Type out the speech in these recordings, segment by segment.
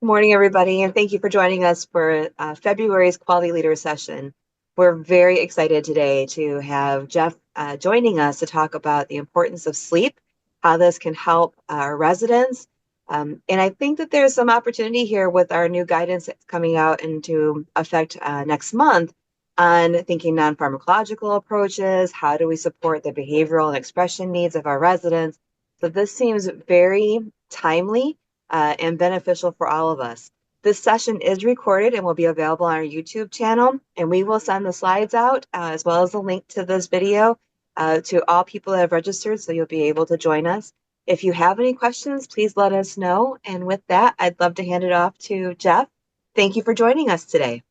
Good morning, everybody, and thank you for joining us for February's Quality Leader session. We're very excited today to have Jeff joining us to talk about the importance of sleep, how this can help our residents. And I think that there's some opportunity here with our new guidance that's coming out into effect next month on thinking non-pharmacological approaches. How do we support the behavioral and expression needs of our residents? So this seems very timely and beneficial for all of us. This session is recorded and will be available on our YouTube channel, and we will send the slides out as well as the link to this video to all people that have registered, so you'll be able to join us. If you have any questions, please let us know. And with that, I'd love to hand it off to Jeff. Thank you for joining us today.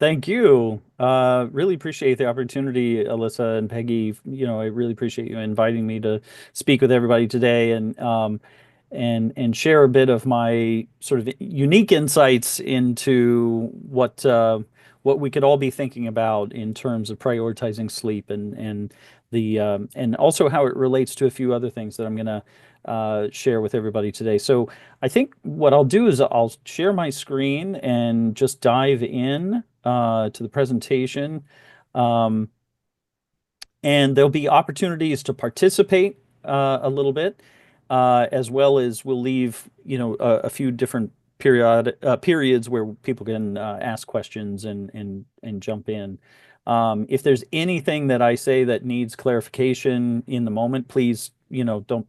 Thank you. Really appreciate the opportunity, Alyssa and Peggy. I really appreciate you inviting me to speak with everybody today and share a bit of my sort of unique insights into what we could all be thinking about in terms of prioritizing sleep and also how it relates to a few other things that I'm gonna share with everybody today. So I think what I'll do is I'll share my screen and just dive in to the presentation. Um, and there'll be opportunities to participate a little bit, as well as we'll leave, a few different periods where people can ask questions and jump in. If there's anything that I say that needs clarification in the moment, please, don't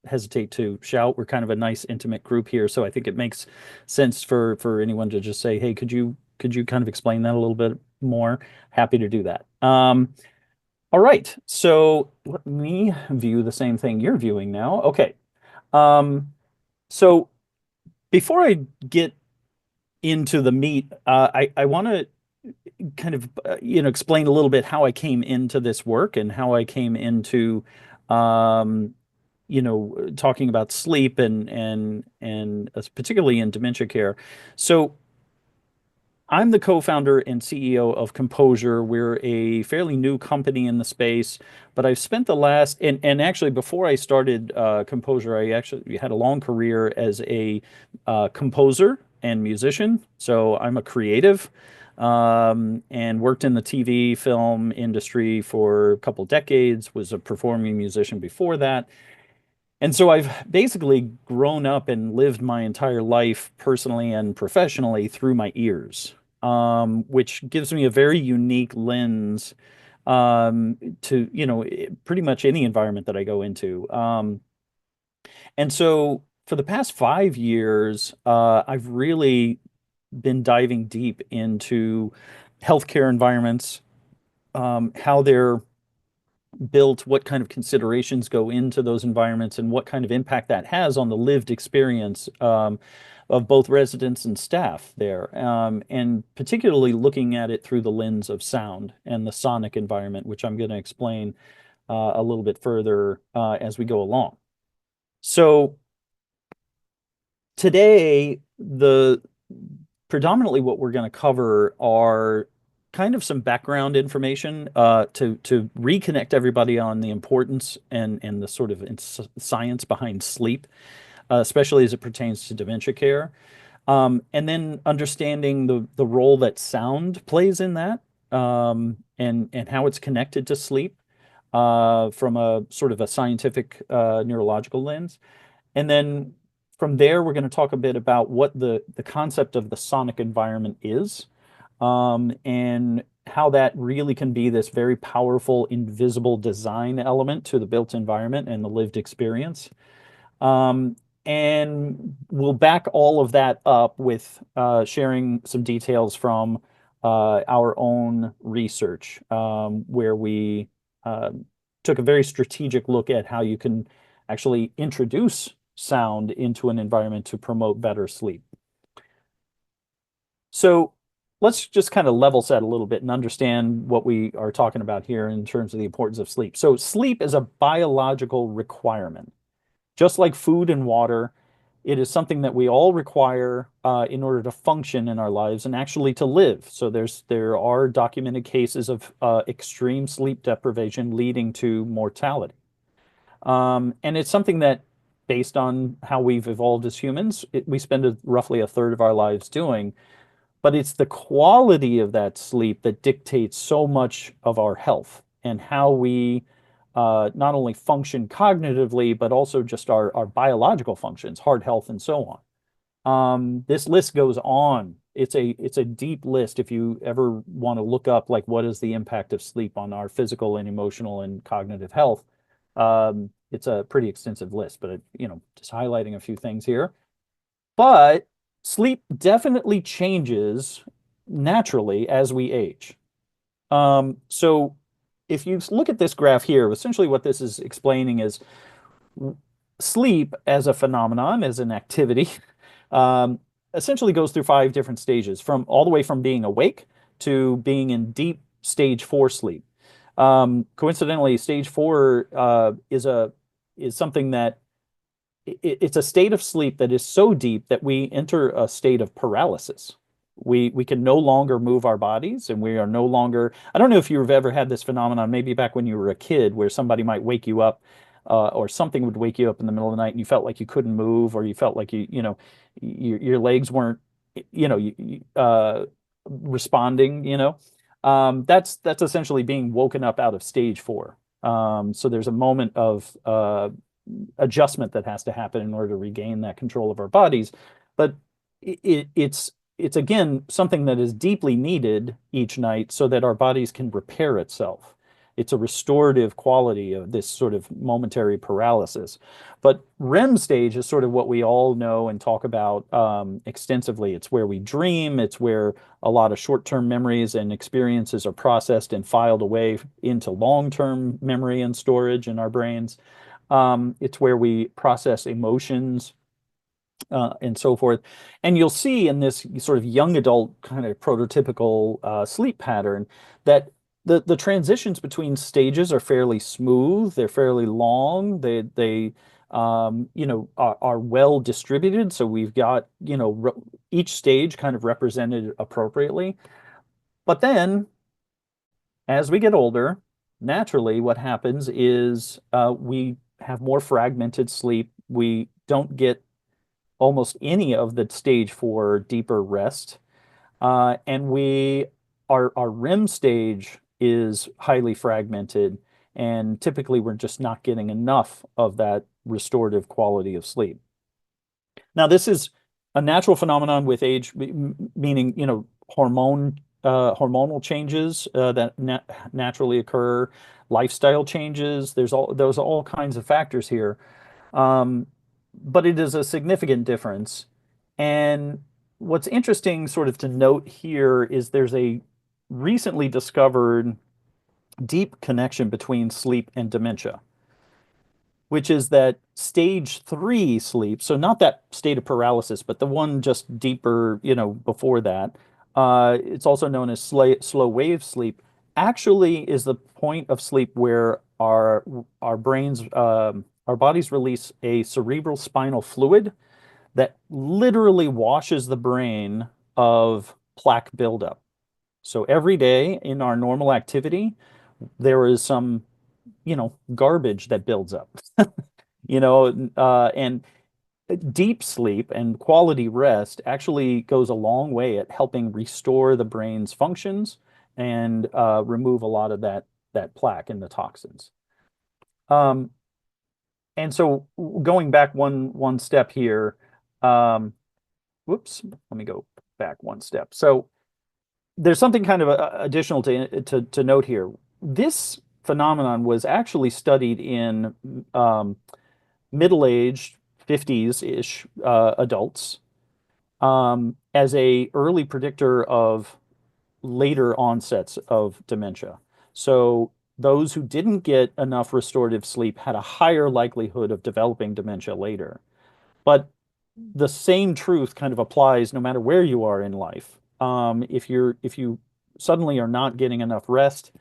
hesitate to shout. We're kind of a nice intimate group here, so I think it makes sense for anyone to just say, "Hey, could you kind of explain that a little bit more?" Happy to do that. All right, so let me view the same thing you're viewing now. Okay. Um, so before I get into the meat, I want to kind of explain a little bit how I came into this work and how I came into talking about sleep and particularly in dementia care. So I'm the co-founder and CEO of Composure. We're a fairly new company in the space, but I've spent the last and actually before I started Composure, I actually had a long career as a composer and musician. So I'm a creative, and worked in the TV film industry for a couple decades. Was a performing musician before that. And so I've basically grown up and lived my entire life personally and professionally through my ears, which gives me a very unique lens to, pretty much any environment that I go into. And so for the past 5 years, I've really been diving deep into healthcare environments, how they're built, what kind of considerations go into those environments, and what kind of impact that has on the lived experience of both residents and staff there. And particularly looking at it through the lens of sound and the sonic environment, which I'm going to explain a little bit further as we go along. So today, the predominantly what we're going to cover are kind of some background information to reconnect everybody on the importance and the sort of science behind sleep, especially as it pertains to dementia care. And then understanding the role that sound plays in that, and how it's connected to sleep from a sort of a scientific neurological lens. And then from there, we're going to talk a bit about what the concept of the sonic environment is, and how that really can be this very powerful, invisible design element to the built environment and the lived experience. Um, and we'll back all of that up with sharing some details from our own research, where we uh, took a very strategic look at how you can actually introduce sound into an environment to promote better sleep. So let's just kind of level set a little bit and understand what we are talking about here in terms of the importance of sleep. So sleep is a biological requirement. Just like food and water, it is something that we all require in order to function in our lives and actually to live. So there are documented cases of extreme sleep deprivation leading to mortality. And it's something that based on how we've evolved as humans. We spend roughly a third of our lives doing, but it's the quality of that sleep that dictates so much of our health and how we not only function cognitively, but also just our biological functions, heart health, and so on. This list goes on. It's a deep list. If you ever want to look up like what is the impact of sleep on our physical and emotional and cognitive health, it's a pretty extensive list, but just highlighting a few things here. But sleep definitely changes naturally as we age. So if you look at this graph here, essentially what this is explaining is sleep as a phenomenon, as an activity, essentially goes through 5 different stages, from all the way from being awake to being in deep stage 4 sleep. Coincidentally, stage 4 is something that it's a state of sleep that is so deep that we enter a state of paralysis. We can no longer move our bodies, and we are no longer. I don't know if you've ever had this phenomenon, maybe back when you were a kid, where somebody might wake you up, or something would wake you up in the middle of the night, and you felt like you couldn't move, or you felt like your legs weren't, responding. That's essentially being woken up out of stage 4. So there's a moment of adjustment that has to happen in order to regain that control of our bodies. But it's again something that is deeply needed each night so that our bodies can repair itself. It's a restorative quality of this sort of momentary paralysis. But REM stage is sort of what we all know and talk about extensively. It's where we dream. It's where a lot of short-term memories and experiences are processed and filed away into long-term memory and storage in our brains. It's where we process emotions and so forth. And you'll see in this sort of young adult kind of prototypical sleep pattern that the transitions between stages are fairly smooth. They're fairly long. They are well distributed. So we've got, each stage kind of represented appropriately. But then as we get older, naturally what happens is we have more fragmented sleep. We don't get almost any of the stage 4 deeper rest. And our REM stage is highly fragmented, and typically we're just not getting enough of that restorative quality of sleep. Now, this is a natural phenomenon with age, meaning, hormonal changes that naturally occur, lifestyle changes. There's all kinds of factors here. But it is a significant difference. And what's interesting sort of to note here is there's a recently discovered deep connection between sleep and dementia, which is that stage 3 sleep, so not that state of paralysis, but the one just deeper, before that, it's also known as slow wave sleep, actually is the point of sleep where our brains, our bodies release a cerebral spinal fluid that literally washes the brain of plaque buildup. So every day in our normal activity, there is some, garbage that builds up, and deep sleep and quality rest actually goes a long way at helping restore the brain's functions and remove a lot of that plaque and the toxins. And so going back one step here, whoops, let me go back one step. So there's something kind of additional to note here. This phenomenon was actually studied in middle-aged 50s-ish adults as a early predictor of later onsets of dementia. So those who didn't get enough restorative sleep had a higher likelihood of developing dementia later. But the same truth kind of applies no matter where you are in life. If you suddenly are not getting enough rest,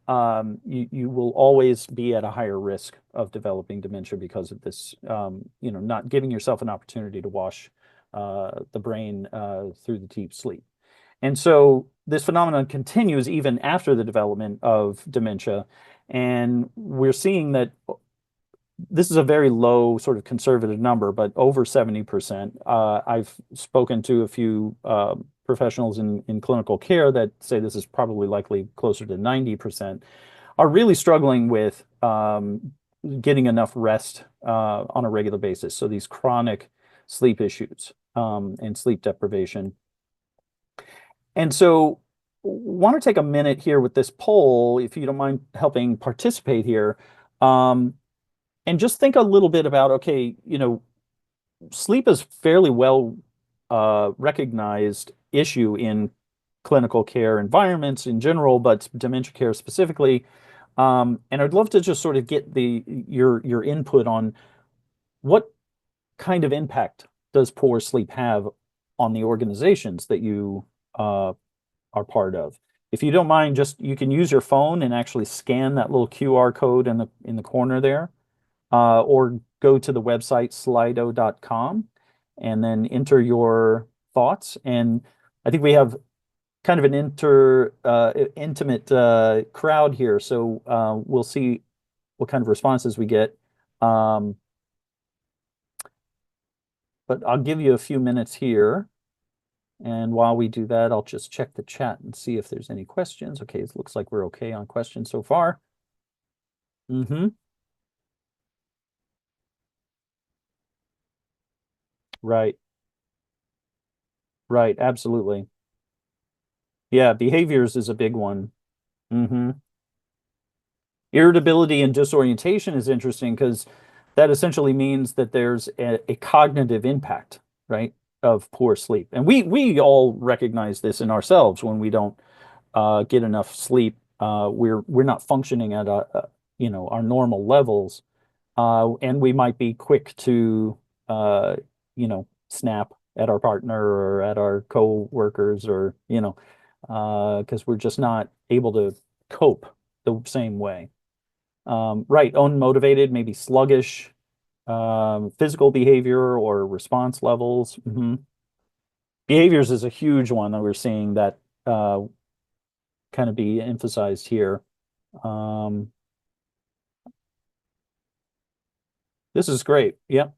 you will always be at a higher risk of developing dementia because of this, not giving yourself an opportunity to wash the brain through the deep sleep. And so this phenomenon continues even after the development of dementia. And we're seeing that this is a very low sort of conservative number, but over 70%. I've spoken to a few professionals in clinical care that say this is probably likely closer to 90%, are really struggling with getting enough rest on a regular basis. So these chronic sleep issues and sleep deprivation. And so want to take a minute here with this poll, if you don't mind helping participate here. And just think a little bit about, okay, sleep is fairly well recognized issue in clinical care environments in general, but dementia care specifically. And I'd love to just sort of get your input on what kind of impact does poor sleep have on the organizations that you are part of. If you don't mind, just you can use your phone and actually scan that little QR code in the corner there, or go to the website slido.com and then enter your thoughts. And I think we have kind of an intimate crowd here, so we'll see what kind of responses we get. But I'll give you a few minutes here. And while we do that, I'll just check the chat and see if there's any questions. Okay, it looks like we're okay on questions so far. Right, right, absolutely. Yeah, behaviors is a big one. hmm Irritability and disorientation is interesting because that essentially means that there's a cognitive impact, right, of poor sleep. And we all recognize this in ourselves when we don't get enough sleep. We're not functioning at our normal levels, and we might be quick to snap at our partner or at our co-workers, or because we're just not able to cope the same way. Right, unmotivated, maybe sluggish, physical behavior or response levels. Behaviors is a huge one that we're seeing that kind of be emphasized here. This is great. Yep.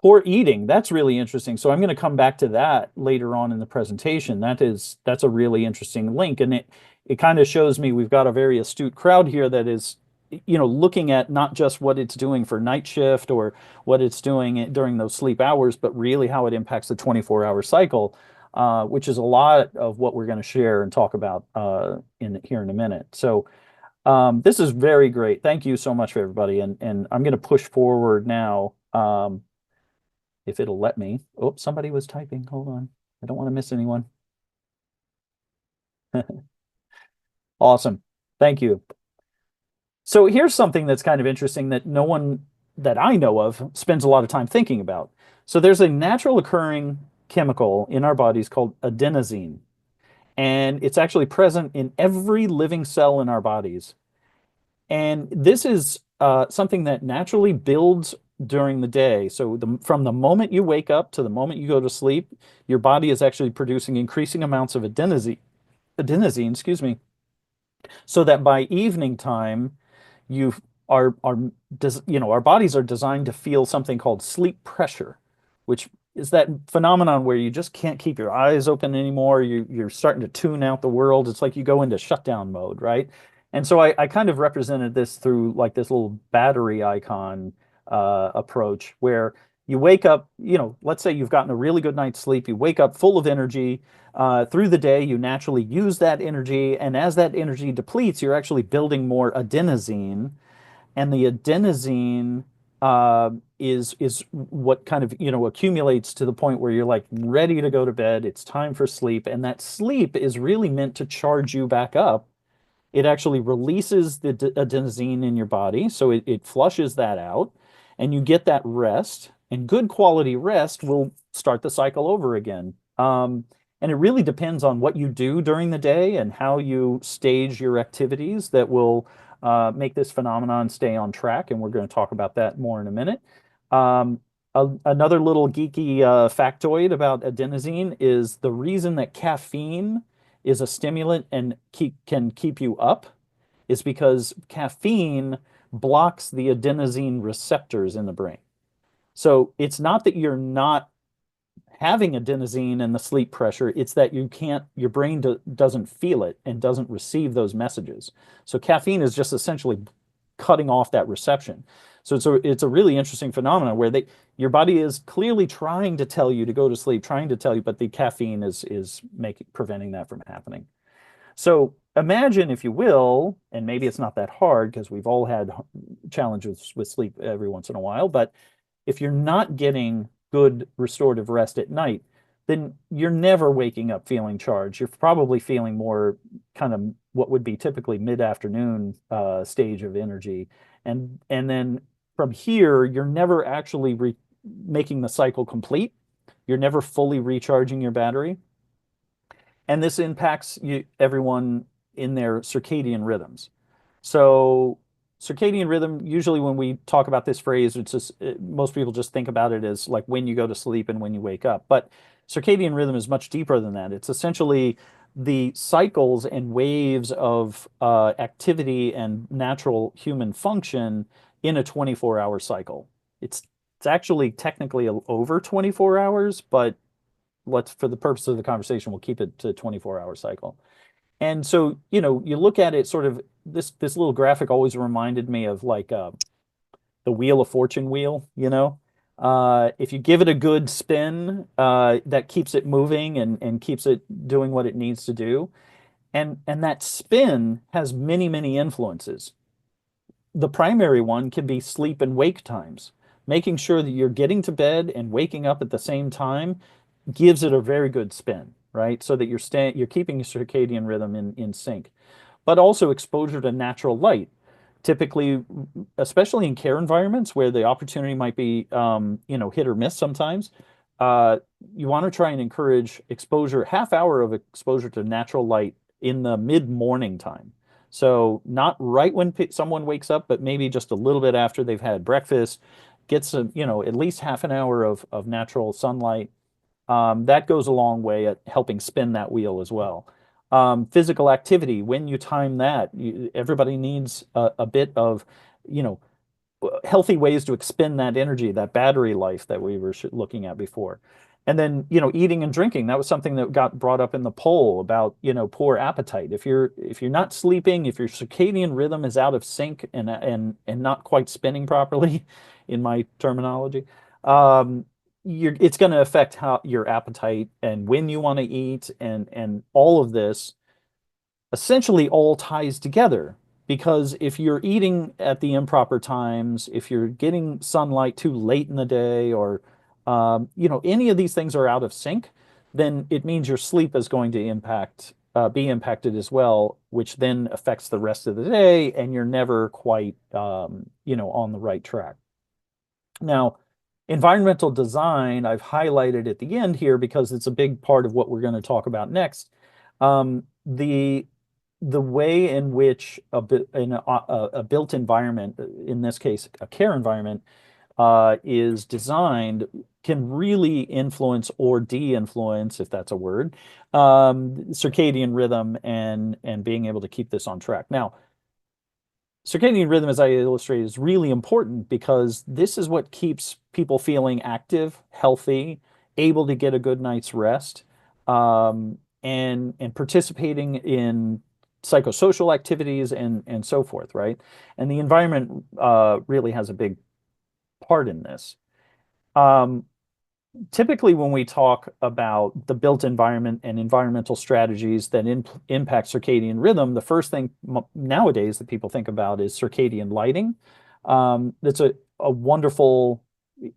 Poor eating, that's really interesting. So I'm going to come back to that later on in the presentation. That's a really interesting link, and it kind of shows me we've got a very astute crowd here that is, looking at not just what it's doing for night shift or what it's doing during those sleep hours, but really how it impacts the 24-hour cycle, which is a lot of what we're going to share and talk about in here in a minute. So this is very great. Thank you so much for everybody, and I'm going to push forward now. If it'll let me. Oh, somebody was typing. Hold on. I don't want to miss anyone. Awesome. Thank you. So here's something that's kind of interesting that no one that I know of spends a lot of time thinking about. So there's a natural occurring chemical in our bodies called adenosine, and it's actually present in every living cell in our bodies. And this is something that naturally builds during the day. So from the moment you wake up to the moment you go to sleep, your body is actually producing increasing amounts of adenosine, excuse me, so that by evening time, you our bodies are designed to feel something called sleep pressure, which is that phenomenon where you just can't keep your eyes open anymore. You're starting to tune out the world. It's like you go into shutdown mode, right? And so I kind of represented this through like this little battery icon approach where you wake up, let's say you've gotten a really good night's sleep, you wake up full of energy. Through the day, you naturally use that energy, and as that energy depletes, you're actually building more adenosine, and the adenosine is what kind of accumulates to the point where you're like ready to go to bed. It's time for sleep, and that sleep is really meant to charge you back up. It actually releases the adenosine in your body, so it flushes that out, and you get that rest. And good quality rest will start the cycle over again. And it really depends on what you do during the day and how you stage your activities that will make this phenomenon stay on track. And we're going to talk about that more in a minute. Another little geeky factoid about adenosine is the reason that caffeine is a stimulant and can keep you up is because caffeine blocks the adenosine receptors in the brain. So it's not that you're not having adenosine and the sleep pressure, it's that your brain doesn't feel it and doesn't receive those messages. So caffeine is just essentially cutting off that reception. So it's a really interesting phenomenon where your body is clearly trying to tell you to go to sleep, trying to tell you, but the caffeine is preventing that from happening. So imagine, if you will, and maybe it's not that hard because we've all had challenges with sleep every once in a while, but if you're not getting good restorative rest at night, then you're never waking up feeling charged. You're probably feeling more kind of what would be typically mid-afternoon stage of energy. And then from here, you're never actually making the cycle complete. You're never fully recharging your battery. And this impacts everyone in their circadian rhythms. So circadian rhythm, usually when we talk about this phrase, most people just think about it as like when you go to sleep and when you wake up. But circadian rhythm is much deeper than that. It's essentially the cycles and waves of activity and natural human function in a 24-hour cycle. It's actually technically over 24 hours, but for the purpose of the conversation, we'll keep it to 24-hour cycle. And so, you look at it sort of, this little graphic always reminded me of like the Wheel of Fortune wheel. If you give it a good spin, that keeps it moving and keeps it doing what it needs to do. And that spin has many, many influences. The primary one can be sleep and wake times. Making sure that you're getting to bed and waking up at the same time gives it a very good spin, right? So that you're keeping your circadian rhythm in sync. But also exposure to natural light. Typically, especially in care environments where the opportunity might be hit or miss sometimes, you want to try and encourage exposure, half hour of exposure to natural light in the mid-morning time. So not right when someone wakes up, but maybe just a little bit after they've had breakfast, get some, at least half an hour of natural sunlight. That goes a long way at helping spin that wheel as well. Physical activity, when you time that, everybody needs a bit of, healthy ways to expend that energy, that battery life that we were looking at before. And then, eating and drinking. That was something that got brought up in the poll about, poor appetite. If you're not sleeping, if your circadian rhythm is out of sync and not quite spinning properly, in my terminology, it's going to affect how your appetite and when you want to eat, and all of this essentially all ties together. Because if you're eating at the improper times, if you're getting sunlight too late in the day, or any of these things are out of sync, then it means your sleep is going to be impacted as well, which then affects the rest of the day, and you're never quite on the right track. Now, environmental design, I've highlighted at the end here because it's a big part of what we're going to talk about next. The way in which a built environment, in this case, a care environment, is designed can really influence or de-influence, if that's a word, circadian rhythm and being able to keep this on track. Now, circadian rhythm, as I illustrated, is really important because this is what keeps people feeling active, healthy, able to get a good night's rest, and participating in psychosocial activities and so forth, right? And the environment really has a big part in this. Typically, when we talk about the built environment and environmental strategies that impact circadian rhythm, the first thing nowadays that people think about is circadian lighting. That's a wonderful,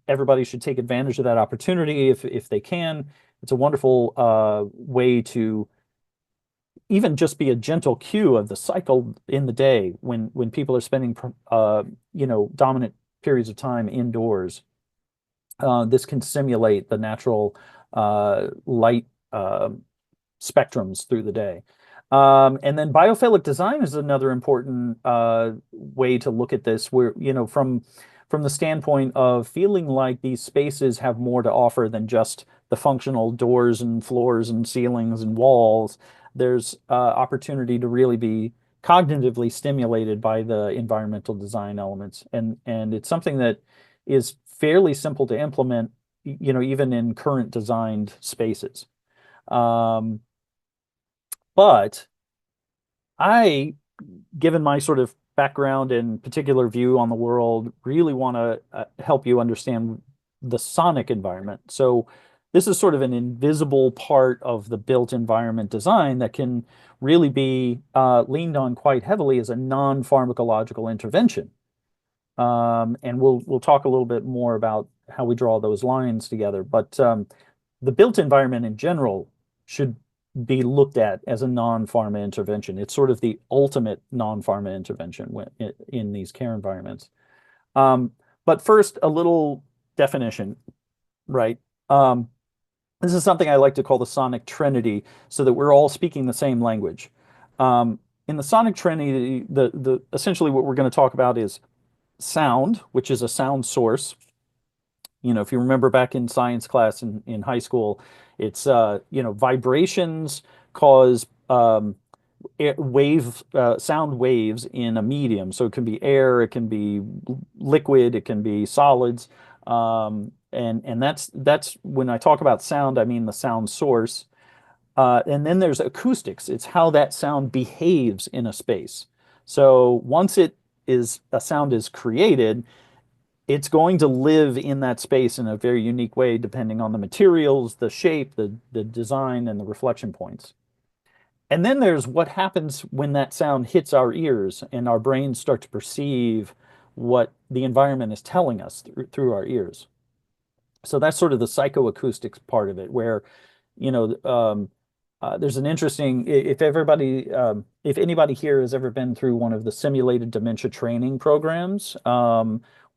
everybody should take advantage of that opportunity if they can. It's a wonderful way to even just be a gentle cue of the cycle in the day when people are spending dominant periods of time indoors. This can simulate the natural light spectrums through the day. And then biophilic design is another important way to look at this, where, from the standpoint of feeling like these spaces have more to offer than just the functional doors and floors and ceilings and walls. There's opportunity to really be cognitively stimulated by the environmental design elements. And it's something that is fairly simple to implement, even in current designed spaces. Um, but I, given my sort of background and particular view on the world, really want to help you understand the sonic environment. So this is sort of an invisible part of the built environment design that can really be leaned on quite heavily as a non-pharmacological intervention. And we'll talk a little bit more about how we draw those lines together. But the built environment in general should be looked at as a non-pharma intervention. It's sort of the ultimate non-pharma intervention in these care environments. But first, a little definition, right? This is something I like to call the sonic trinity, so that we're all speaking the same language. In the sonic trinity, the essentially what we're going to talk about is sound, which is a sound source. If you remember back in science class in high school, it's vibrations cause sound waves in a medium. So it can be air, it can be liquid, it can be solids. And that's when I talk about sound, I mean the sound source. And then there's acoustics. It's how that sound behaves in a space. So once a sound is created, it's going to live in that space in a very unique way, depending on the materials, the shape, the design, and the reflection points. And then there's what happens when that sound hits our ears and our brains start to perceive what the environment is telling us through our ears. So that's sort of the psychoacoustics part of it, where, there's an interesting, if anybody here has ever been through one of the simulated dementia training programs,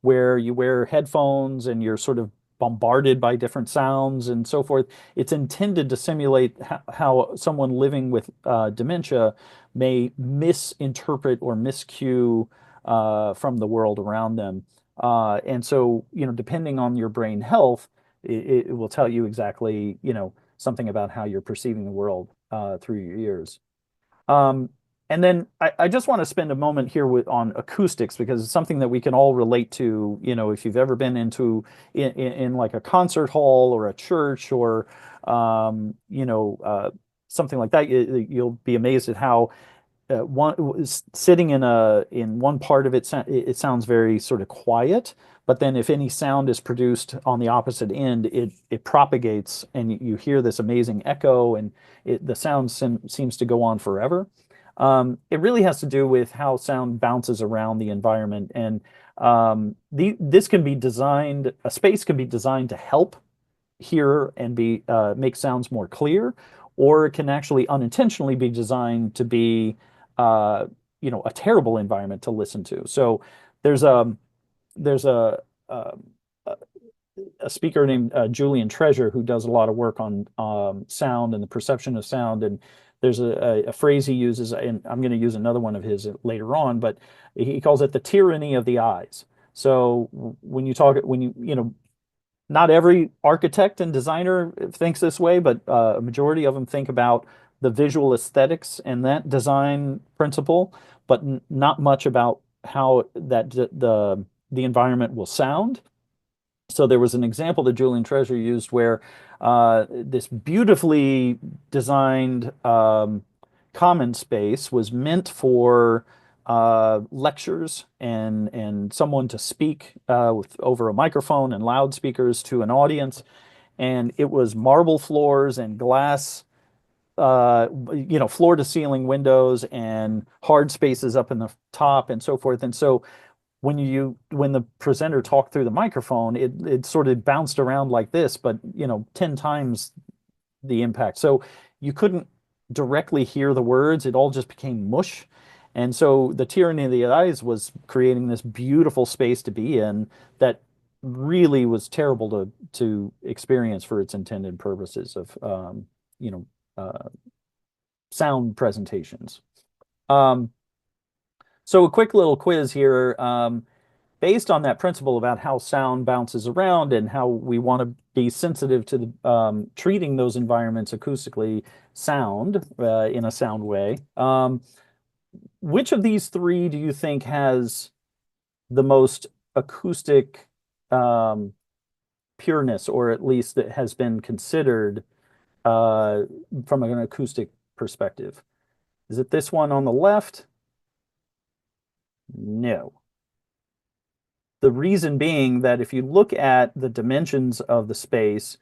where you wear headphones and you're sort of bombarded by different sounds and so forth. It's intended to simulate how someone living with dementia may misinterpret or miscue from the world around them. And so, depending on your brain health, it will tell you exactly, something about how you're perceiving the world through your ears. Um, and then I just want to spend a moment here on acoustics, because it's something that we can all relate to. If you've ever been in like a concert hall or a church or something like that, you'll be amazed at how sitting in one part of it, it sounds very sort of quiet. But then if any sound is produced on the opposite end, it propagates and you hear this amazing echo, and the sound seems to go on forever. It really has to do with how sound bounces around the environment. And this can be designed, a space can be designed to help hear and make sounds more clear, or it can actually unintentionally be designed to be a terrible environment to listen to. So there's a there's a, a speaker named Julian Treasure, who does a lot of work on sound and the perception of sound. And there's a phrase he uses, and I'm going to use another one of his later on, but he calls it the tyranny of the eyes. So not every architect and designer thinks this way, but a majority of them think about the visual aesthetics and that design principle, but not much about how the environment will sound. So there was an example that Julian Treasure used where this beautifully designed common space was meant for lectures and someone to speak over a microphone and loudspeakers to an audience. And it was marble floors and glass, floor to ceiling windows and hard spaces up in the top and so forth. And so when the presenter talked through the microphone, it sort of bounced around like this, but 10 times the impact. So you couldn't directly hear the words. It all just became mush. And so the tyranny of the eyes was creating this beautiful space to be in that really was terrible to experience for its intended purposes of sound presentations. So a quick little quiz here. Based on that principle about how sound bounces around and how we want to be sensitive to treating those environments acoustically in a sound way. which of these three do you think has the most acoustic um, pureness, or at least that has been considered uh, from an acoustic perspective? Is it this one on the left? No. The reason being that if you look at the dimensions of the space,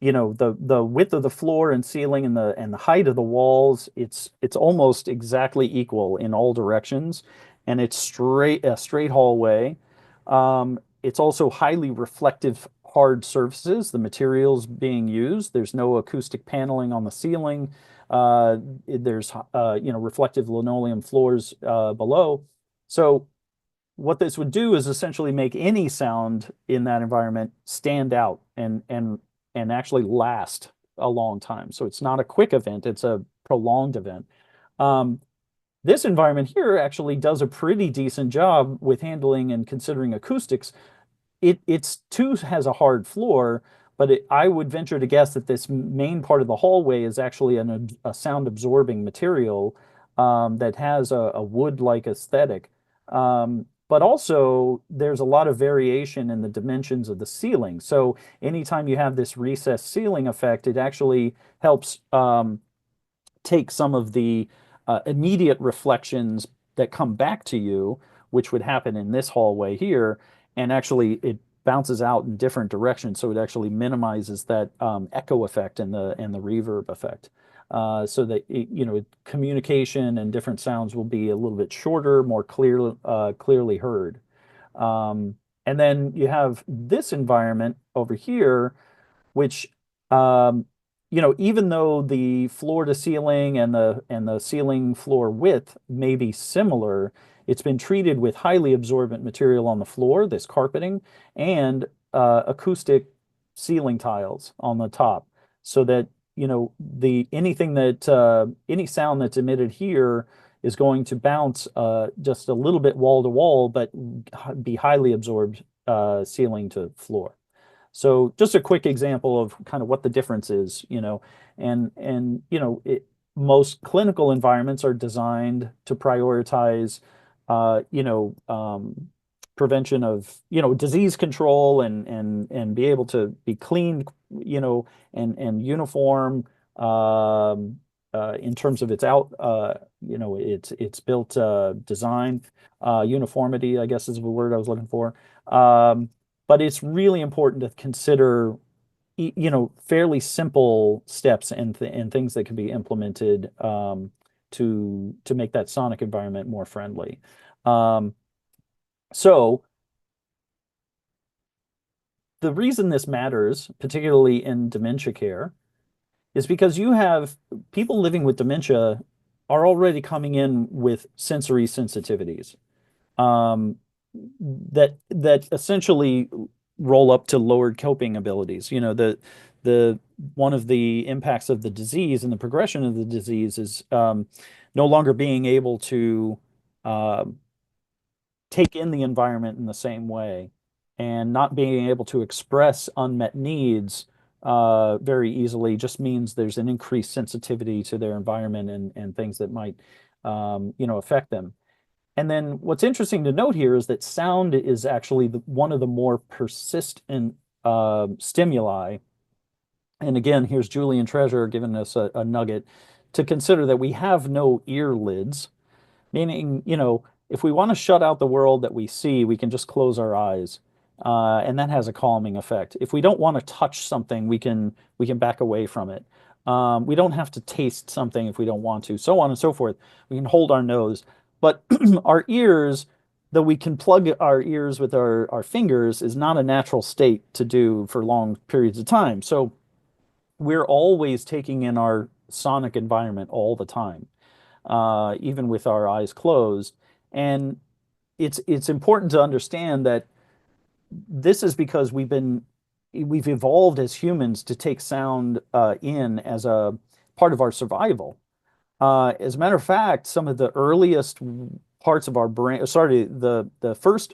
the width of the floor and ceiling and the height of the walls, it's almost exactly equal in all directions, and it's a straight hallway. It's also highly reflective hard surfaces, the materials being used. There's no acoustic paneling on the ceiling. There's reflective linoleum floors below. So what this would do is essentially make any sound in that environment stand out and actually last a long time. So it's not a quick event, it's a prolonged event. Um, this environment here actually does a pretty decent job with handling and considering acoustics. It's too has a hard floor, but I would venture to guess that this main part of the hallway is actually a sound absorbing material that has a wood-like aesthetic. But also, there's a lot of variation in the dimensions of the ceiling. So anytime you have this recessed ceiling effect, it actually helps take some of the immediate reflections that come back to you, which would happen in this hallway here, and actually it bounces out in different directions, so it actually minimizes that echo effect and the reverb effect. So that communication and different sounds will be a little bit shorter, more clearly heard. Um, and then you have this environment over here, which even though the floor to ceiling and the ceiling floor width may be similar, it's been treated with highly absorbent material on the floor, this carpeting, and acoustic ceiling tiles on the top, so that the anything that any sound that's emitted here is going to bounce just a little bit wall to wall, but be highly absorbed ceiling to floor. So just a quick example of kind of what the difference is, most clinical environments are designed to prioritize, uh, you know, um, prevention of, disease control and be able to be clean, and uniform, in terms of its its built design, uniformity, I guess is the word I was looking for. But it's really important to consider, fairly simple steps and things that can be implemented to make that sonic environment more friendly. Um, so the reason this matters, particularly in dementia care, is because you have people living with dementia are already coming in with sensory sensitivities. Um, that essentially roll up to lowered coping abilities. The one of the impacts of the disease and the progression of the disease is no longer being able to uh, take in the environment in the same way, and not being able to express unmet needs very easily just means there's an increased sensitivity to their environment and things that might affect them. And then what's interesting to note here is that sound is actually one of the more persistent stimuli. And again, here's Julian Treasure giving us a nugget to consider that we have no ear lids, meaning, if we want to shut out the world that we see, we can just close our eyes. And that has a calming effect. If we don't want to touch something, we can back away from it. We don't have to taste something if we don't want to, so on and so forth. We can hold our nose. But our ears, though we can plug our ears with our fingers, is not a natural state to do for long periods of time. So we're always taking in our sonic environment all the time, even with our eyes closed. And it's important to understand that this is because we've evolved as humans to take sound in as a part of our survival. As a matter of fact, some of the earliest parts of our brain, sorry, the first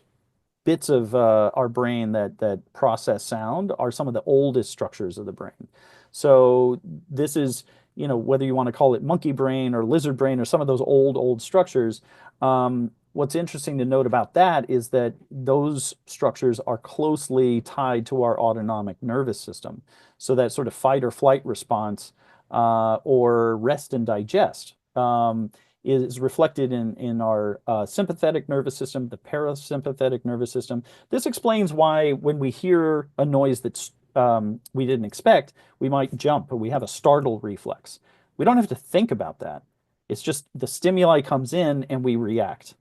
bits of our brain that process sound are some of the oldest structures of the brain. So this is, whether you want to call it monkey brain or lizard brain or some of those old structures. What's interesting to note about that is that those structures are closely tied to our autonomic nervous system. So that sort of fight or flight response, or rest and digest, is reflected in our sympathetic nervous system, the parasympathetic nervous system. This explains why when we hear a noise that's we didn't expect, we might jump, or we have a startle reflex. We don't have to think about that. It's just the stimuli comes in and we react.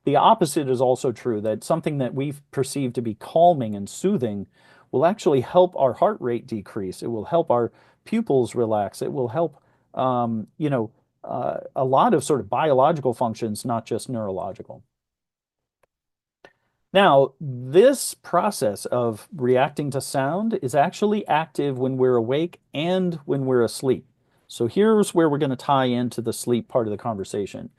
The opposite is also true, that something that we perceive to be calming and soothing will actually help our heart rate decrease. It will help our pupils relax. It will help, a lot of sort of biological functions, not just neurological. Now, this process of reacting to sound is actually active when we're awake and when we're asleep. So here's where we're going to tie into the sleep part of the conversation.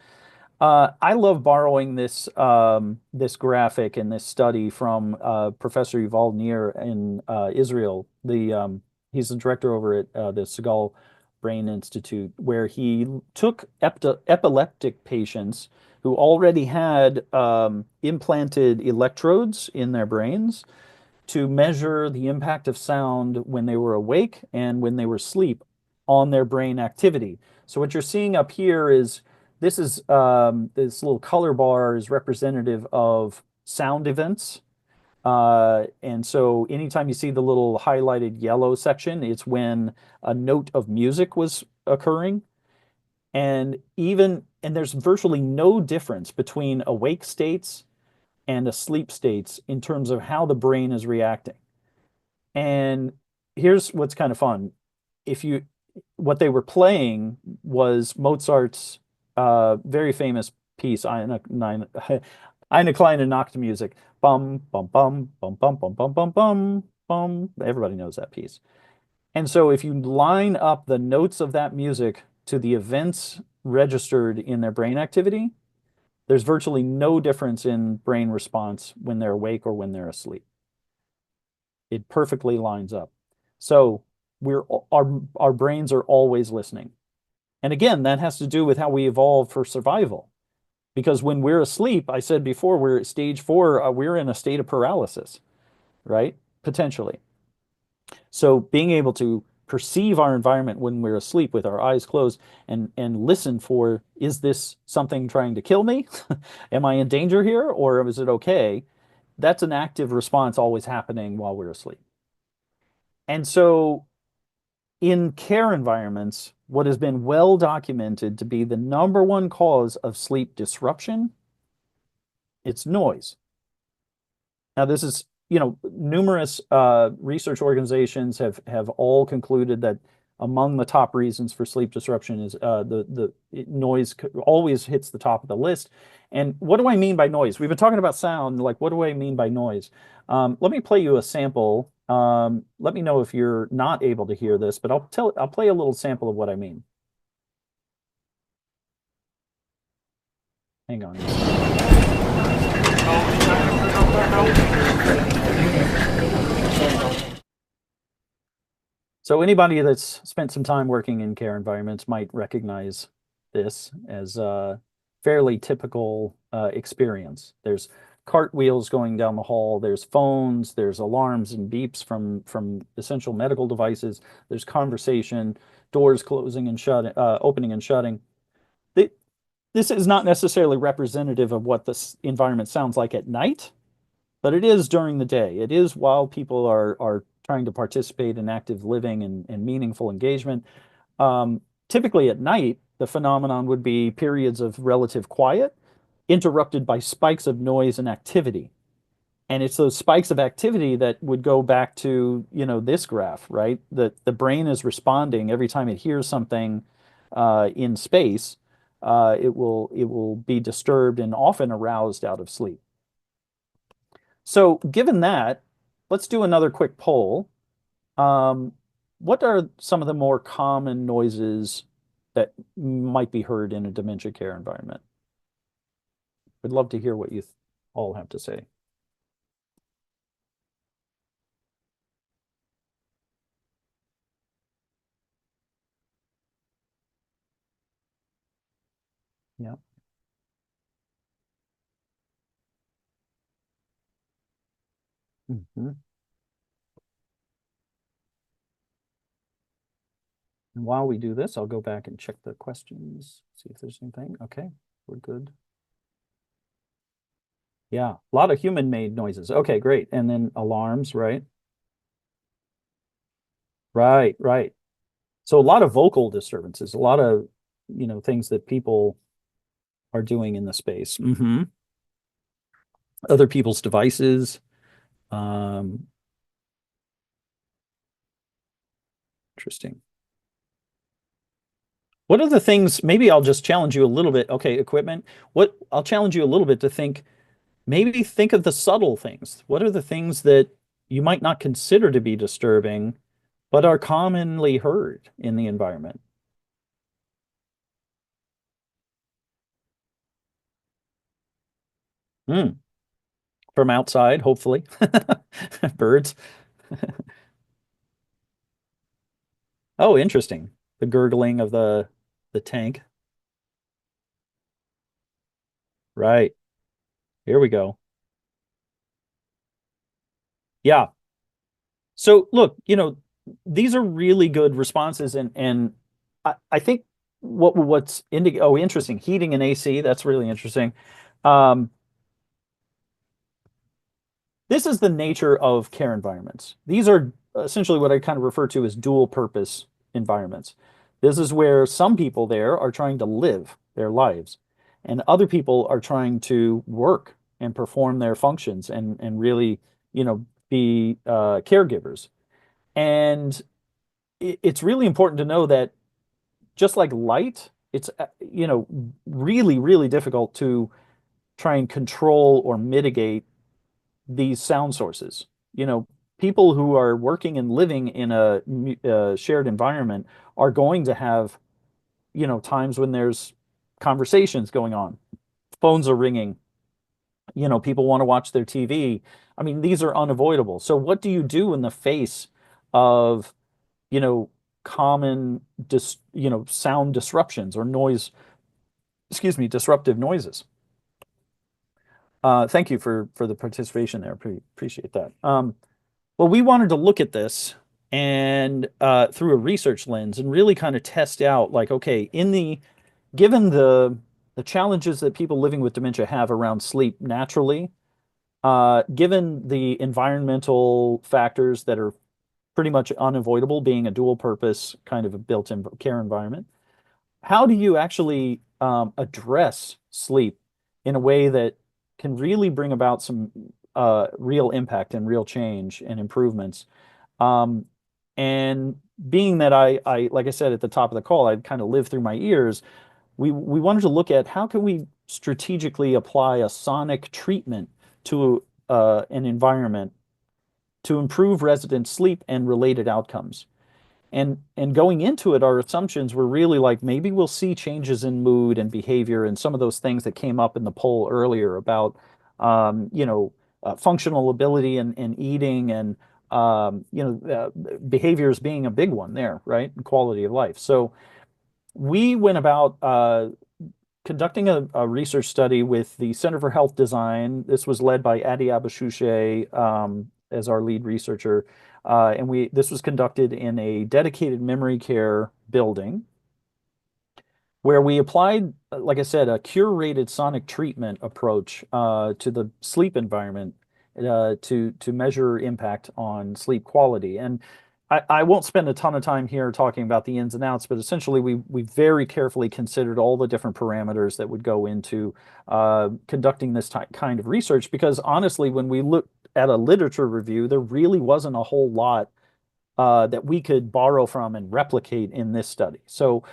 I love borrowing this graphic and this study from Professor Yuval Nir in Israel. He's the director over at the Segal Brain Institute, where he took epileptic patients who already had implanted electrodes in their brains to measure the impact of sound when they were awake and when they were asleep on their brain activity. So what you're seeing up here is this little color bar is representative of sound events. And so anytime you see the little highlighted yellow section, it's when a note of music was occurring. And there's virtually no difference between awake states and asleep states in terms of how the brain is reacting. And here's what's kind of fun. What they were playing was Mozart's very famous piece, Eine kleine Nachtmusik. Bum, bum, bum, bum, bum, bum, bum, bum, bum, bum. Everybody knows that piece. And so if you line up the notes of that music to the events registered in their brain activity, there's virtually no difference in brain response when they're awake or when they're asleep. It perfectly lines up. So our brains are always listening. And again, that has to do with how we evolved for survival. Because when we're asleep, I said before, we're at stage 4, we're in a state of paralysis, right? Potentially. So being able to perceive our environment when we're asleep with our eyes closed and listen for, is this something trying to kill me? Am I in danger here, or is it okay? That's an active response always happening while we're asleep. And so in care environments, what has been well documented to be the #1 cause of sleep disruption, it's noise. Now, this is, numerous research organizations have all concluded that among the top reasons for sleep disruption is the noise always hits the top of the list. And what do I mean by noise? We've been talking about sound, like what do I mean by noise? Let me play you a sample. Let me know if you're not able to hear this, but I'll play a little sample of what I mean. Hang on. So anybody that's spent some time working in care environments might recognize this as a fairly typical experience. There's cartwheels going down the hall, there's phones, there's alarms and beeps from essential medical devices, there's conversation, doors closing and shutting, opening and shutting. This is not necessarily representative of what this environment sounds like at night, but it is during the day. It is while people are trying to participate in active living and meaningful engagement. Typically at night, the phenomenon would be periods of relative quiet, interrupted by spikes of noise and activity. And it's those spikes of activity that would go back to, this graph, right? The brain is responding every time it hears something in space. It will be disturbed and often aroused out of sleep. So given that, let's do another quick poll. What are some of the more common noises that might be heard in a dementia care environment? We'd love to hear what you all have to say. Yeah. Hmm. And while we do this, I'll go back and check the questions, see if there's anything. Okay, we're good. Yeah, a lot of human-made noises. Okay, great. And then alarms, right? Right, right. So a lot of vocal disturbances, a lot of, things that people are doing in the space. Other people's devices. Um, Interesting. What are the things, maybe I'll just challenge you a little bit. Okay, equipment. I'll challenge you a little bit to maybe think of the subtle things. What are the things that you might not consider to be disturbing, but are commonly heard in the environment? Hmm. From outside, hopefully. Birds. Oh, interesting. The gurgling of the tank. Right. Here we go. Yeah. So look, these are really good responses, and I think what's interesting. Heating and AC, that's really interesting. Um, this is the nature of care environments. These are essentially what I kind of refer to as dual purpose environments. This is where some people there are trying to live their lives, and other people are trying to work and perform their functions and really, be caregivers. And it's really important to know that just like light, it's really, really difficult to try and control or mitigate these sound sources. You know, People who are working and living in a shared environment are going to have, times when there's conversations going on, phones are ringing, people want to watch their TV. I mean, these are unavoidable. So what do you do in the face of, you know, common sound disruptions or noise, excuse me, disruptive noises? Thank you for the participation there. Appreciate that. Well, we wanted to look at this and through a research lens and really kind of test out, like, okay, given the challenges that people living with dementia have around sleep naturally, given the environmental factors that are pretty much unavoidable, being a dual purpose kind of a built-in care environment, how do you actually address sleep in a way that can really bring about some real impact and real change and improvements? Um, and being that like I said at the top of the call, I kind of lived through my ears, we wanted to look at how can we strategically apply a sonic treatment to an environment to improve resident sleep and related outcomes. And going into it, our assumptions were really like maybe we'll see changes in mood and behavior and some of those things that came up in the poll earlier about functional ability and eating and behaviors being a big one there, right? And quality of life. So we went about conducting a research study with the Center for Health Design. This was led by Adi Abashushe as our lead researcher. And this was conducted in a dedicated memory care building where we applied, like I said, a curated sonic treatment approach to the sleep environment to measure impact on sleep quality. And I won't spend a ton of time here talking about the ins and outs, but essentially we very carefully considered all the different parameters that would go into conducting this kind of research. Because honestly, when we looked at a literature review, there really wasn't a whole lot that we could borrow from and replicate in this study. So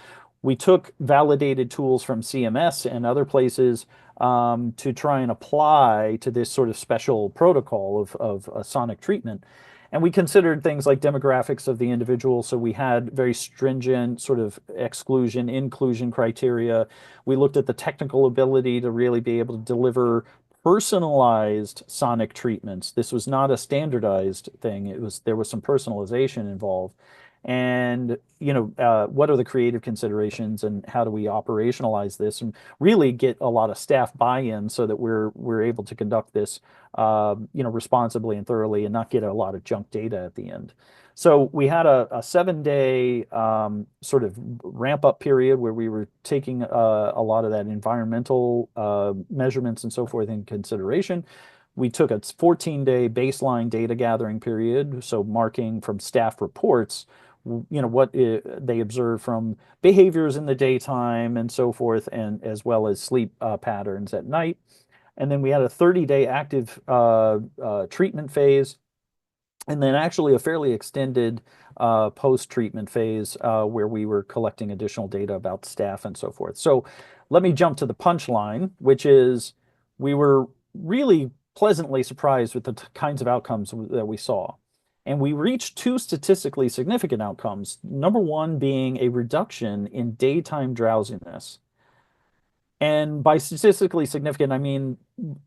we took validated tools from CMS and other places to try and apply to this sort of special protocol of a sonic treatment. And we considered things like demographics of the individual. So we had very stringent sort of exclusion, inclusion criteria. We looked at the technical ability to really be able to deliver personalized sonic treatments. This was not a standardized thing. There was some personalization involved. and what are the creative considerations and how do we operationalize this and really get a lot of staff buy-in so that we're able to conduct this responsibly and thoroughly and not get a lot of junk data at the end. So we had a 7-day sort of ramp up period where we were taking a lot of that environmental measurements and so forth in consideration. We took a 14-day baseline data gathering period, so marking from staff reports, what they observed from behaviors in the daytime and so forth, and as well as sleep patterns at night. And then we had a 30-day active treatment phase, and then actually a fairly extended post-treatment phase where we were collecting additional data about staff and so forth. So let me jump to the punchline, which is we were really pleasantly surprised with the kinds of outcomes that we saw. And we reached two statistically significant outcomes. Number one being a reduction in daytime drowsiness. And by statistically significant, I mean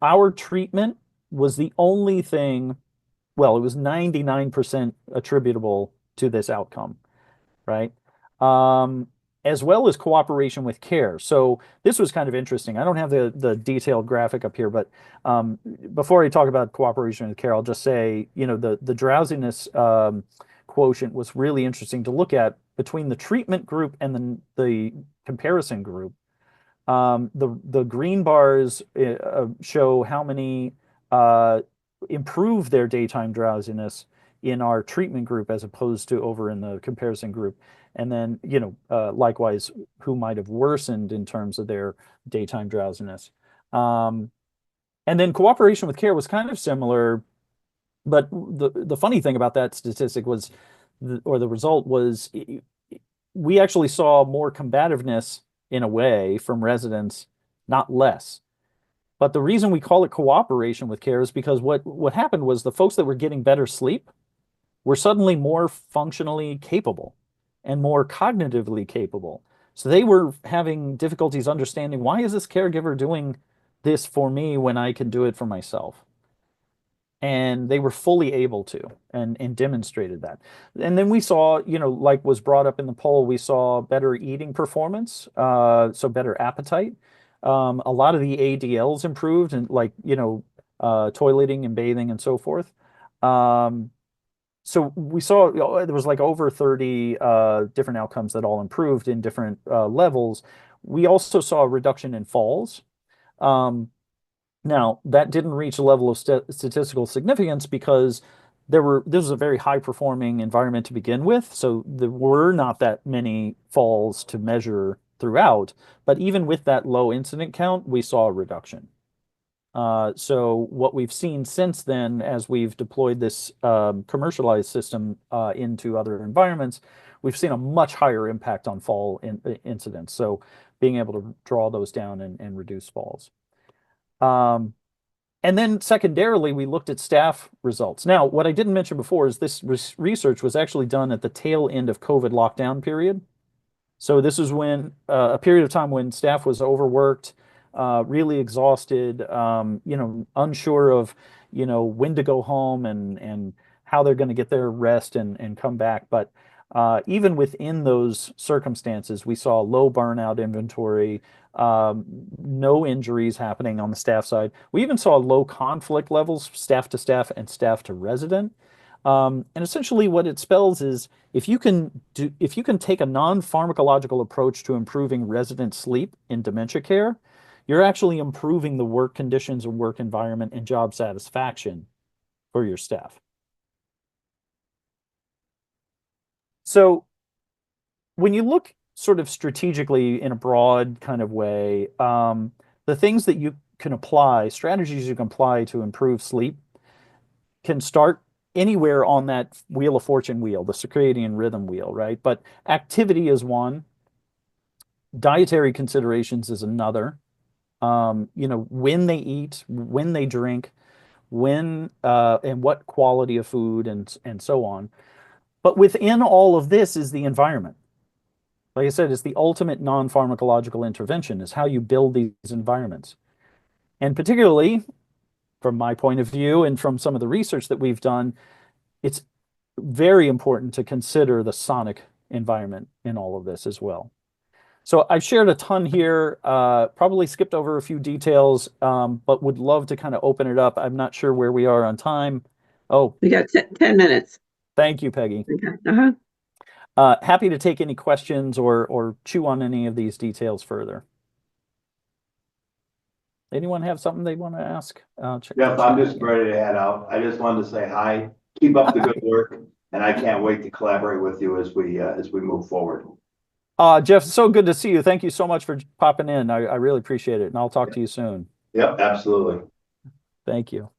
our treatment was the only thing, well, it was 99% attributable to this outcome, right? As well as cooperation with care. So this was kind of interesting. I don't have the detailed graphic up here, but before I talk about cooperation with care, I'll just say, the drowsiness quotient was really interesting to look at between the treatment group and the comparison group. The green bars show how many improve their daytime drowsiness in our treatment group as opposed to over in the comparison group. And then, likewise, who might have worsened in terms of their daytime drowsiness. And then cooperation with care was kind of similar, but the funny thing about that statistic was, or the result was, we actually saw more combativeness in a way from residents, not less. But the reason we call it cooperation with care is because what happened was the folks that were getting better sleep were suddenly more functionally capable and more cognitively capable. So they were having difficulties understanding, why is this caregiver doing this for me when I can do it for myself? And they were fully able to and demonstrated that. And then we saw, like was brought up in the poll, we saw better eating performance, so better appetite. A lot of the ADLs improved, and like, toileting and bathing and so forth. So we saw there was like over 30 different outcomes that all improved in different levels. We also saw a reduction in falls. Now, that didn't reach a level of statistical significance because this was a very high performing environment to begin with. So there were not that many falls to measure throughout. But even with that low incident count, we saw a reduction. So what we've seen since then, as we've deployed this commercialized system into other environments, we've seen a much higher impact on fall incidents. So being able to draw those down and reduce falls. And then secondarily, we looked at staff results. Now, what I didn't mention before is this research was actually done at the tail end of COVID lockdown period. So this is when a period of time when staff was overworked, really exhausted, unsure of, when to go home and how they're going to get their rest and come back. But even within those circumstances, we saw low burnout inventory, no injuries happening on the staff side. We even saw low conflict levels, staff to staff and staff to resident. And essentially what it spells is if you can take a non-pharmacological approach to improving resident sleep in dementia care, you're actually improving the work conditions and work environment and job satisfaction for your staff. So when you look sort of strategically in a broad kind of way, the things that you can apply, strategies you can apply to improve sleep can start anywhere on that wheel of fortune wheel, the circadian rhythm wheel, right? But activity is one, dietary considerations is another. When they eat, when they drink, when and what quality of food and so on. But within all of this is the environment. Like I said, it's the ultimate non-pharmacological intervention, is how you build these environments. And particularly, from my point of view and from some of the research that we've done, it's very important to consider the sonic environment in all of this as well. So I've shared a ton here, probably skipped over a few details, but would love to kind of open it up. I'm not sure where we are on time. Oh, We got 10 minutes. thank you, Peggy. Okay. Uh-huh. Happy to take any questions or chew on any of these details further. Anyone have something they want to ask? Yep, I'm just ready to head out. I just wanted to say hi, keep up the good work, and I can't wait to collaborate with you as we move forward. Jeff, so good to see you. Thank you so much for popping in. I really appreciate it, and I'll talk to you soon. Yep, absolutely. Thank you.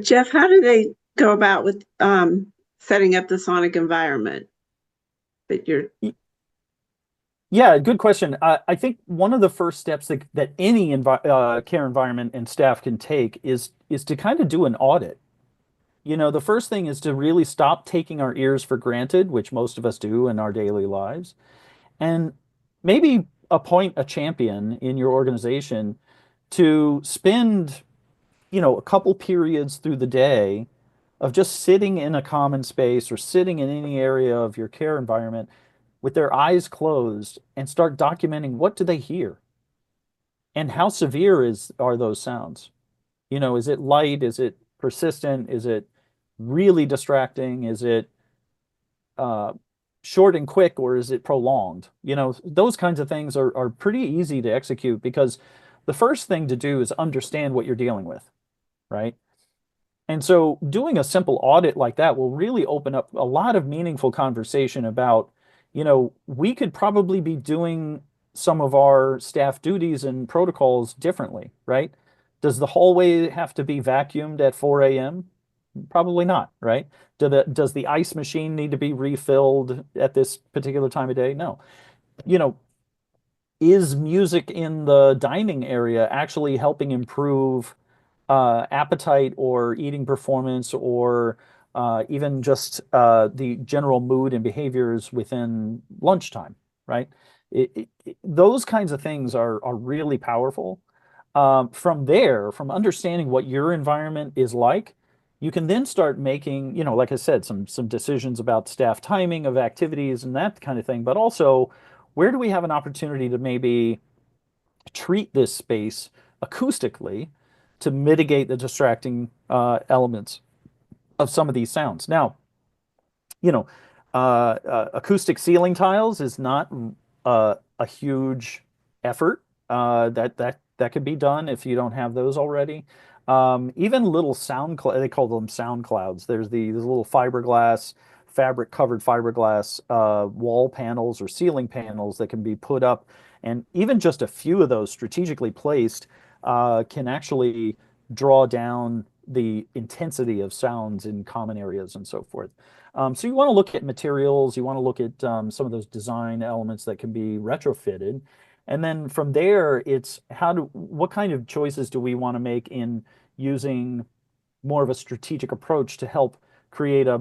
Jeff, how do they go about with setting up the sonic environment that you're? Yeah, good question. I think one of the first steps that any care environment and staff can take is to kind of do an audit. You know, the first thing is to really stop taking our ears for granted, which most of us do in our daily lives, and maybe appoint a champion in your organization to spend, you know, a couple periods through the day of just sitting in a common space or sitting in any area of your care environment with their eyes closed and start documenting what do they hear and how severe are those sounds. You know, is it light? Is it persistent? Is it really distracting? Is it short and quick, or is it prolonged? You know, those kinds of things are pretty easy to execute because the first thing to do is understand what you're dealing with, right? And so doing a simple audit like that will really open up a lot of meaningful conversation about, you know, we could probably be doing some of our staff duties and protocols differently, right? Does the hallway have to be vacuumed at 4 a.m.? Probably not, right? Does the ice machine need to be refilled at this particular time of day? No. You know, is music in the dining area actually helping improve appetite or eating performance or even just the general mood and behaviors within lunchtime, right? Those kinds of things are really powerful. From there, from understanding what your environment is like, you can then start making, you know, like I said, some decisions about staff timing of activities and that kind of thing, but also where do we have an opportunity to maybe treat this space acoustically to mitigate the distracting elements of some of these sounds. Now, you know, acoustic ceiling tiles is not a huge effort. That could be done if you don't have those already. Even little they call them sound clouds. There's these little fiberglass, fabric covered fiberglass wall panels or ceiling panels that can be put up, and even just a few of those strategically placed can actually draw down the intensity of sounds in common areas and so forth. So you want to look at materials, you want to look at some of those design elements that can be retrofitted. And then from there, it's what kind of choices do we want to make in using more of a strategic approach to help create a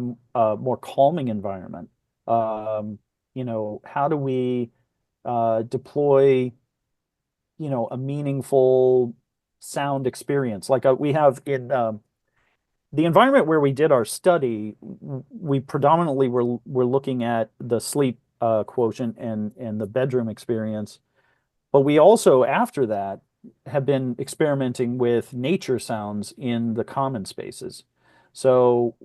more calming environment? You know, how do we deploy, you know, a meaningful sound experience like we have in the environment where we did our study? We predominantly were looking at the sleep quotient and the bedroom experience, but we also after that have been experimenting with nature sounds in the common spaces. So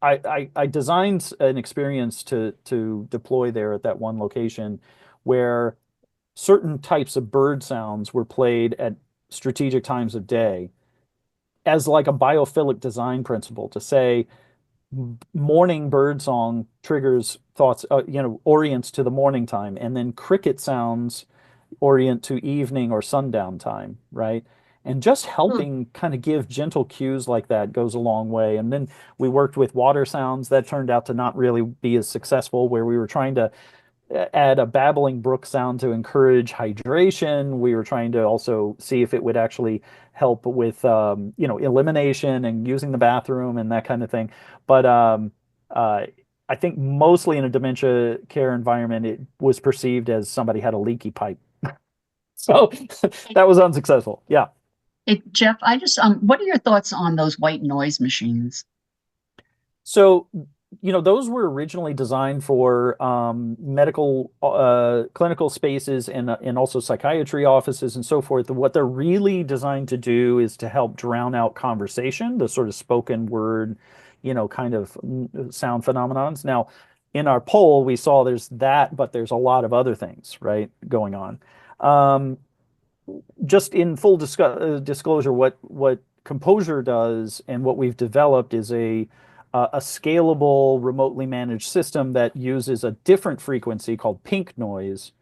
I designed an experience to deploy there at that one location where certain types of bird sounds were played at strategic times of day as like a biophilic design principle to say morning bird song triggers thoughts, you know, orients to the morning time, and then cricket sounds orient to evening or sundown time, right? And just helping kind of give gentle cues like that goes a long way. And then we worked with water sounds that turned out to not really be as successful, where we were trying to add a babbling brook sound to encourage hydration. We were trying to also see if it would actually help with, you know, elimination and using the bathroom and that kind of thing. But I think mostly in a dementia care environment, it was perceived as somebody had a leaky pipe. So that was unsuccessful. Yeah. Hey, Jeff, what are your thoughts on those white noise machines? So, those were originally designed for medical clinical spaces and also psychiatry offices and so forth. What they're really designed to do is to help drown out conversation, the sort of spoken word, kind of sound phenomenons. Now, in our poll, we saw there's that, but there's a lot of other things, right, going on. Just in full disclosure, what Composure does and what we've developed is a scalable, remotely managed system that uses a different frequency called pink noise,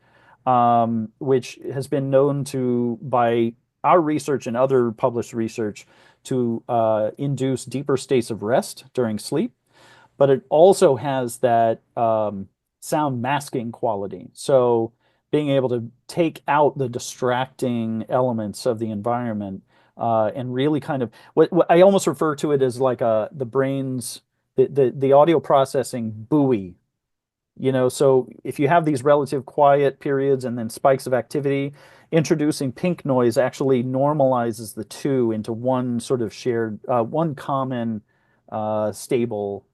which has been known to, by our research and other published research, to induce deeper states of rest during sleep. But it also has that sound masking quality. So being able to take out the distracting elements of the environment and really kind of what I almost refer to it as like the brain's the audio processing buoy. So if you have these relative quiet periods and then spikes of activity, introducing pink noise actually normalizes the two into one sort of shared, one common stable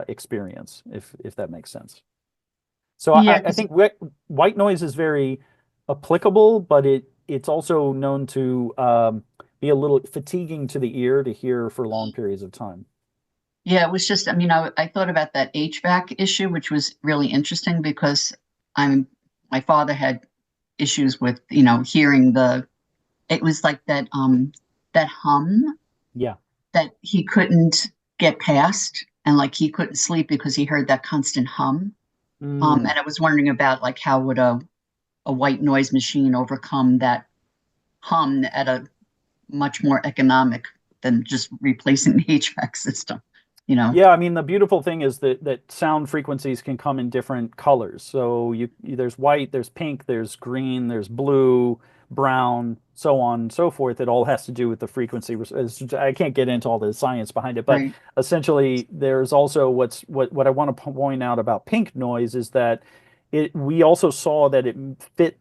experience, if that makes sense. So Yeah, I think white noise is very applicable, but it's also known to be a little fatiguing to the ear to hear for long periods of time. yeah, it was just, I mean, I thought about that HVAC issue, which was really interesting because my father had issues with, hearing it was like that hum Yeah. that he couldn't get past, and like he couldn't sleep because he heard that constant hum. And I was wondering about like how would a white noise machine overcome that hum at a much more economic than just replacing the HVAC system, Yeah, I mean, the beautiful thing is that sound frequencies can come in different colors. So there's white, there's pink, there's green, there's blue, brown, so on and so forth. It all has to do with the frequency. I can't get into all the science behind it, but Right. essentially there's also what I want to point out about pink noise is that we also saw that it fit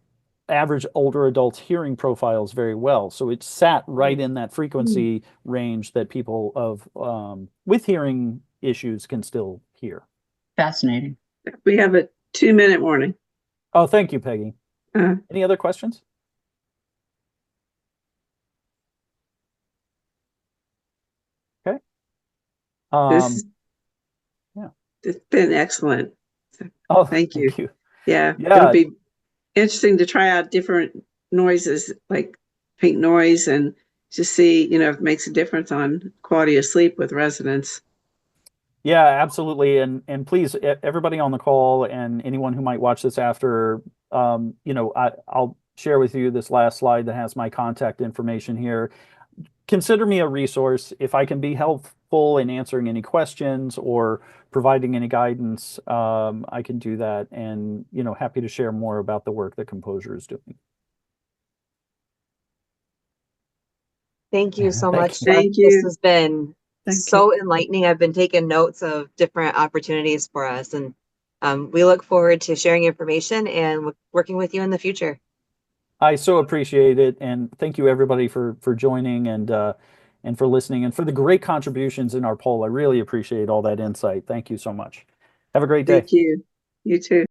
average older adults' hearing profiles very well. So it sat right in that frequency range that people with hearing issues can still hear. Fascinating. We have a 2-minute warning. Oh, thank you, Peggy. Uh, Any other questions? Okay. this yeah. It's been excellent. Oh, Thank you. Yeah, Yeah. it'll be interesting to try out different noises like pink noise and just see, if it makes a difference on quality of sleep with residents. Yeah, absolutely. And please, everybody on the call and anyone who might watch this after, I'll share with you this last slide that has my contact information here. Consider me a resource. If I can be helpful in answering any questions or providing any guidance, I can do that. And, happy to share more about the work that Composure is doing. Thank you so Thank much, you. Jeff. Thank This you. has been Thank so enlightening. I've been taking notes of different opportunities for us, and we look forward to sharing information and working with you in the future. I so appreciate it, and thank you everybody for joining and for listening and for the great contributions in our poll. I really appreciate all that insight. Thank you so much. Have a great day. Thank you. You too.